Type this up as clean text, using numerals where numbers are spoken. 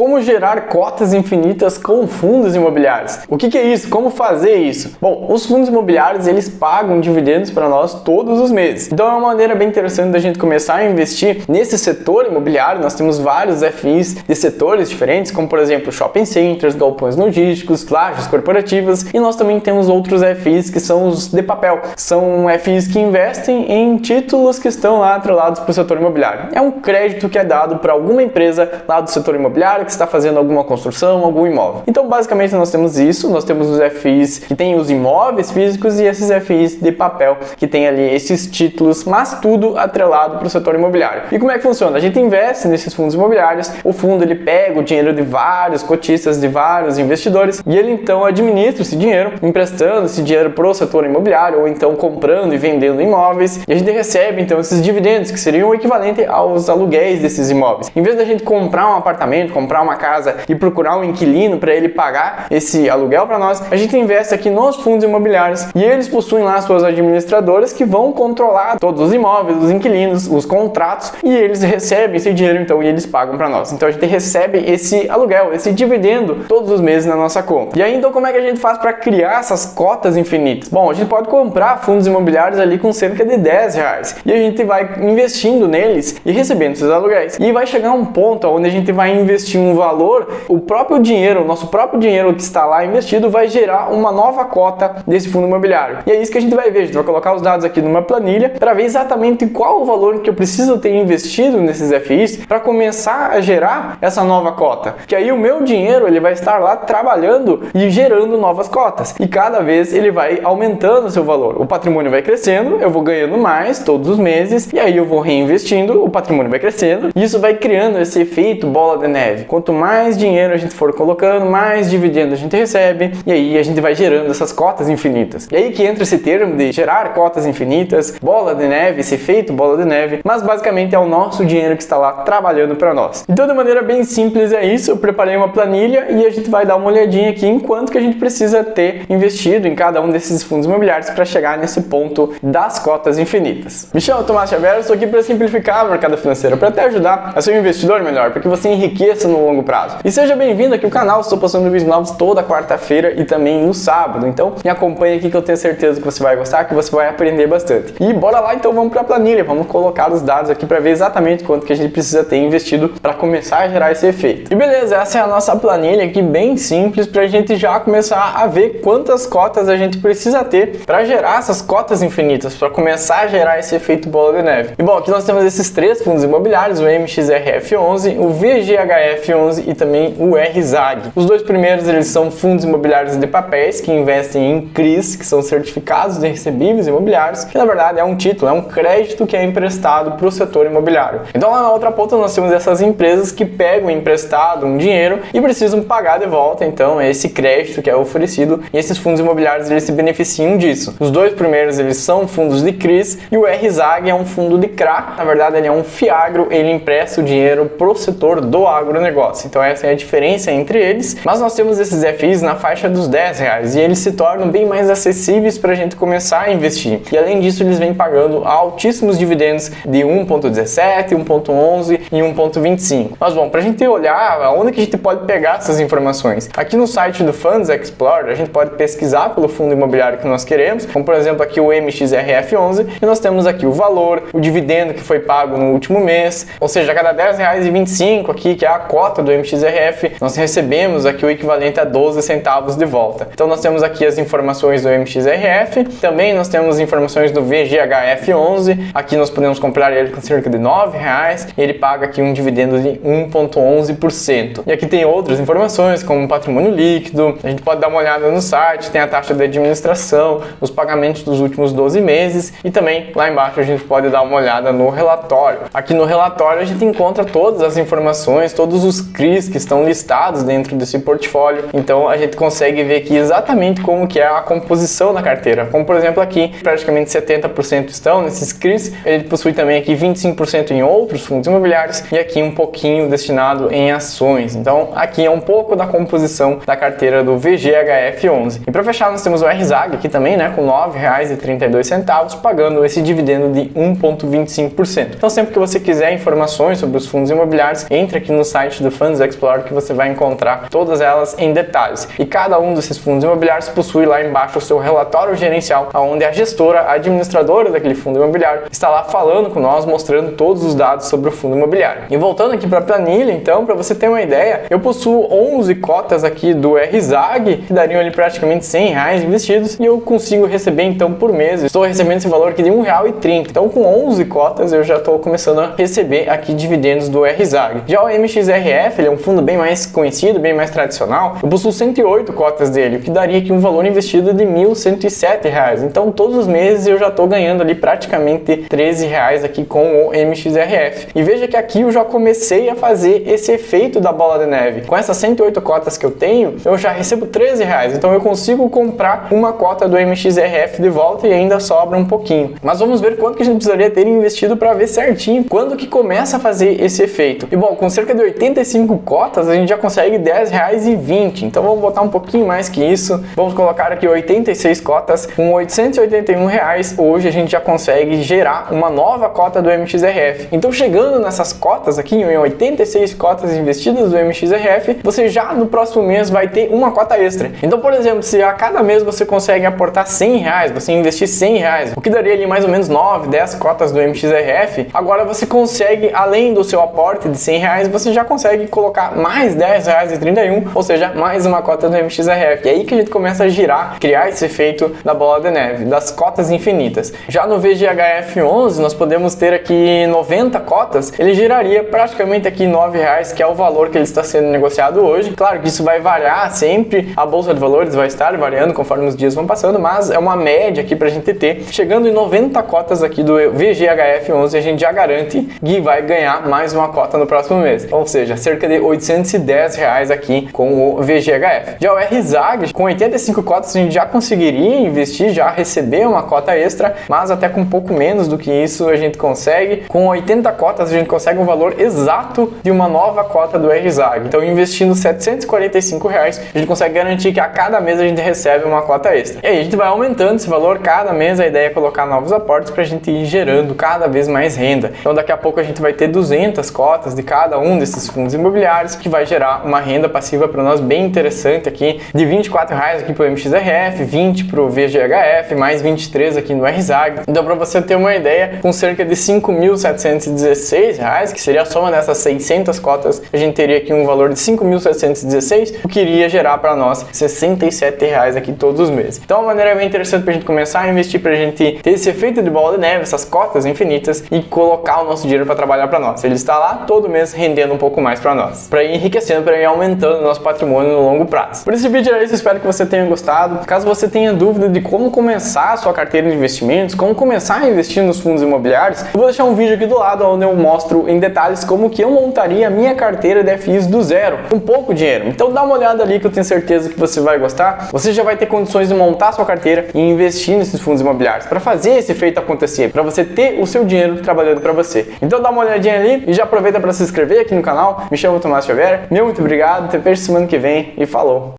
Como gerar cotas infinitas com fundos imobiliários? O que é isso? Como fazer isso? Bom, os fundos imobiliários eles pagam dividendos para nós todos os meses. Então é uma maneira bem interessante da gente começar a investir nesse setor imobiliário. Nós temos vários FIs de setores diferentes, como por exemplo shopping centers, galpões logísticos, lajes corporativas, e nós também temos outros FIs que são os de papel. São FIs que investem em títulos que estão lá atrelados para o setor imobiliário. É um crédito que é dado para alguma empresa lá do setor imobiliário que está fazendo alguma construção, algum imóvel. Então basicamente nós temos isso, nós temos os FIs que têm os imóveis físicos e esses FIs de papel que tem ali esses títulos, mas tudo atrelado para o setor imobiliário. E como é que funciona? A gente investe nesses fundos imobiliários, o fundo ele pega o dinheiro de vários cotistas, de vários investidores, e ele então administra esse dinheiro, emprestando esse dinheiro para o setor imobiliário, ou então comprando e vendendo imóveis, e a gente recebe então esses dividendos, que seriam o equivalente aos aluguéis desses imóveis. Em vez da gente comprar um apartamento, comprar uma casa e procurar um inquilino para ele pagar esse aluguel para nós, a gente investe aqui nos fundos imobiliários e eles possuem lá suas administradoras que vão controlar todos os imóveis, os inquilinos, os contratos, e eles recebem esse dinheiro então e eles pagam para nós. Então a gente recebe esse aluguel, esse dividendo todos os meses na nossa conta. E aí então como é que a gente faz para criar essas cotas infinitas? Bom, a gente pode comprar fundos imobiliários ali com cerca de R$10 e a gente vai investindo neles e recebendo esses aluguéis. E vai chegar um ponto onde a gente vai investir um valor, o próprio dinheiro, o nosso próprio dinheiro que está lá investido vai gerar uma nova cota desse fundo imobiliário. E é isso que a gente vai ver. A gente vai colocar os dados aqui numa planilha para ver exatamente qual o valor que eu preciso ter investido nesses FIs para começar a gerar essa nova cota. Que aí o meu dinheiro ele vai estar lá trabalhando e gerando novas cotas. E cada vez ele vai aumentando o seu valor. O patrimônio vai crescendo, eu vou ganhando mais todos os meses e aí eu vou reinvestindo, o patrimônio vai crescendo e isso vai criando esse efeito bola de neve. Quanto mais dinheiro a gente for colocando, mais dividendo a gente recebe e aí a gente vai gerando essas cotas infinitas. E aí que entra esse termo de gerar cotas infinitas, bola de neve, esse efeito bola de neve, mas basicamente é o nosso dinheiro que está lá trabalhando para nós. Então de maneira bem simples é isso, eu preparei uma planilha e a gente vai dar uma olhadinha aqui em quanto que a gente precisa ter investido em cada um desses fundos imobiliários para chegar nesse ponto das cotas infinitas. Me chamo Tomás Xavier, estou aqui para simplificar o mercado financeiro, para te ajudar a ser um investidor melhor, para que você enriqueça no longo prazo. E seja bem-vindo aqui ao canal, estou postando vídeos novos toda quarta-feira e também no sábado, então me acompanha aqui que eu tenho certeza que você vai gostar, que você vai aprender bastante. E bora lá então, vamos para a planilha, vamos colocar os dados aqui para ver exatamente quanto que a gente precisa ter investido para começar a gerar esse efeito. E beleza, essa é a nossa planilha aqui bem simples para a gente já começar a ver quantas cotas a gente precisa ter para gerar essas cotas infinitas, para começar a gerar esse efeito bola de neve. E bom, aqui nós temos esses três fundos imobiliários, o MXRF11, o VGHF11 e também o RZAG. Os dois primeiros eles são fundos imobiliários de papéis que investem em CRIs, que são certificados de recebíveis imobiliários, que na verdade é um título, é um crédito que é emprestado para o setor imobiliário. Então lá na outra ponta nós temos essas empresas que pegam emprestado um dinheiro e precisam pagar de volta, então é esse crédito que é oferecido e esses fundos imobiliários eles se beneficiam disso. Os dois primeiros eles são fundos de CRIs e o RZAG é um fundo de CRA, na verdade ele é um FIAGRO, ele empresta o dinheiro pro setor do agronegócio. Então essa é a diferença entre eles, mas nós temos esses FIs na faixa dos R$10 e eles se tornam bem mais acessíveis para a gente começar a investir. E além disso eles vêm pagando altíssimos dividendos de 1,17, 1,11 e 1,25. Mas bom, para a gente olhar aonde que a gente pode pegar essas informações, aqui no site do Funds Explorer a gente pode pesquisar pelo fundo imobiliário que nós queremos, como por exemplo aqui o MXRF11, e nós temos aqui o valor, o dividendo que foi pago no último mês, ou seja, a cada R$10,25 aqui, que é a cota do MXRF, nós recebemos aqui o equivalente a 12 centavos de volta. Então nós temos aqui as informações do MXRF, também nós temos informações do VGHF11, aqui nós podemos comprar ele com cerca de R$9 e ele paga aqui um dividendo de 1,11%. E aqui tem outras informações como patrimônio líquido, a gente pode dar uma olhada no site, tem a taxa de administração, os pagamentos dos últimos 12 meses e também lá embaixo a gente pode dar uma olhada no relatório. Aqui no relatório a gente encontra todas as informações, todos os CRIs que estão listados dentro desse portfólio, então a gente consegue ver aqui exatamente como que é a composição da carteira. Como por exemplo aqui, praticamente 70% estão nesses CRIs, ele possui também aqui 25% em outros fundos imobiliários e aqui um pouquinho destinado em ações. Então aqui é um pouco da composição da carteira do VGHF11. E para fechar nós temos o RZAG aqui também, né, com R$9,32, pagando esse dividendo de 1,25%. Então sempre que você quiser informações sobre os fundos imobiliários, entre aqui no site site do Funds Explorer que você vai encontrar todas elas em detalhes. E cada um desses fundos imobiliários possui lá embaixo o seu relatório gerencial, onde a gestora, a administradora daquele fundo imobiliário, está lá falando com nós, mostrando todos os dados sobre o fundo imobiliário. E voltando aqui para a planilha, então, para você ter uma ideia, eu possuo 11 cotas aqui do RZAG, que dariam ali praticamente R$100 investidos, e eu consigo receber então por mês, estou recebendo esse valor aqui de R$1,30. Então com 11 cotas eu já estou começando a receber aqui dividendos do RZAG. Já o MXRF, ele é um fundo bem mais conhecido, bem mais tradicional, eu possuo 108 cotas dele, o que daria aqui um valor investido de R$1.107. Então todos os meses eu já estou ganhando ali praticamente R$13 aqui com o MXRF. E veja que aqui eu já comecei a fazer esse efeito da bola de neve. Com essas 108 cotas que eu tenho, eu já recebo R$13. Então eu consigo comprar uma cota do MXRF de volta e ainda sobra um pouquinho. Mas vamos ver quanto que a gente precisaria ter investido para ver certinho quando que começa a fazer esse efeito. E bom, com cerca de 85 cotas a gente já consegue R$10,20. Então vamos botar um pouquinho mais que isso. Vamos colocar aqui 86 cotas. Com R$881 hoje a gente já consegue gerar uma nova cota do MXRF. Então chegando nessas cotas aqui, em 86 cotas investidas do MXRF, você já no próximo mês vai ter uma cota extra. Então, por exemplo, se a cada mês você consegue aportar R$100, você investir R$100, o que daria ali mais ou menos 9, 10 cotas do MXRF, agora você consegue, além do seu aporte de R$100, você já consegue colocar mais R$10,31, ou seja, mais uma cota do MXRF. E aí que a gente começa a girar, criar esse efeito da bola de neve, das cotas infinitas. Já no VGHF11, nós podemos ter aqui 90 cotas, ele geraria praticamente aqui R$9, que é o valor que ele está sendo negociado hoje. Claro que isso vai variar sempre, a bolsa de valores vai estar variando conforme os dias vão passando, mas é uma média aqui pra gente ter. Chegando em 90 cotas aqui do VGHF11, a gente já garante que vai ganhar mais uma cota no próximo mês. Ou seja, cerca de R$810 aqui com o VGHF. Já o RZAG, com 85 cotas, a gente já conseguiria investir, já receber uma cota extra, mas até com um pouco menos do que isso a gente consegue. Com 80 cotas, a gente consegue um valor exato de uma nova cota do RZAG. Então, investindo R$745, a gente consegue garantir que a cada mês a gente recebe uma cota extra. E aí a gente vai aumentando esse valor cada mês. A ideia é colocar novos aportes para a gente ir gerando cada vez mais renda. Então daqui a pouco a gente vai ter 200 cotas de cada um desses fundos imobiliários, que vai gerar uma renda passiva para nós bem interessante aqui, de R$24 aqui para o MXRF, 20 para o VGHF, mais 23 aqui no RZAG. Então, para você ter uma ideia, com cerca de R$5.716, que seria a soma dessas 600 cotas, a gente teria aqui um valor de R$5.716, o que iria gerar para nós R$67 aqui todos os meses. Então, uma maneira bem interessante para a gente começar a investir, para a gente ter esse efeito de bola de neve, essas cotas infinitas, e colocar o nosso dinheiro para trabalhar para nós. Ele está lá todo mês rendendo um pouco mais para nós, para ir enriquecendo, para ir aumentando o nosso patrimônio no longo prazo. Por esse vídeo era isso, espero que você tenha gostado. Caso você tenha dúvida de como começar a sua carteira de investimentos, como começar a investir nos fundos imobiliários, eu vou deixar um vídeo aqui do lado onde eu mostro em detalhes como que eu montaria a minha carteira de FIs do zero, com pouco dinheiro. Então dá uma olhada ali que eu tenho certeza que você vai gostar. Você já vai ter condições de montar a sua carteira e investir nesses fundos imobiliários para fazer esse efeito acontecer, para você ter o seu dinheiro trabalhando para você. Então dá uma olhadinha ali e já aproveita para se inscrever aqui no canal. Me chamo Tomás Xavier, muito obrigado, te vejo semana que vem e falou!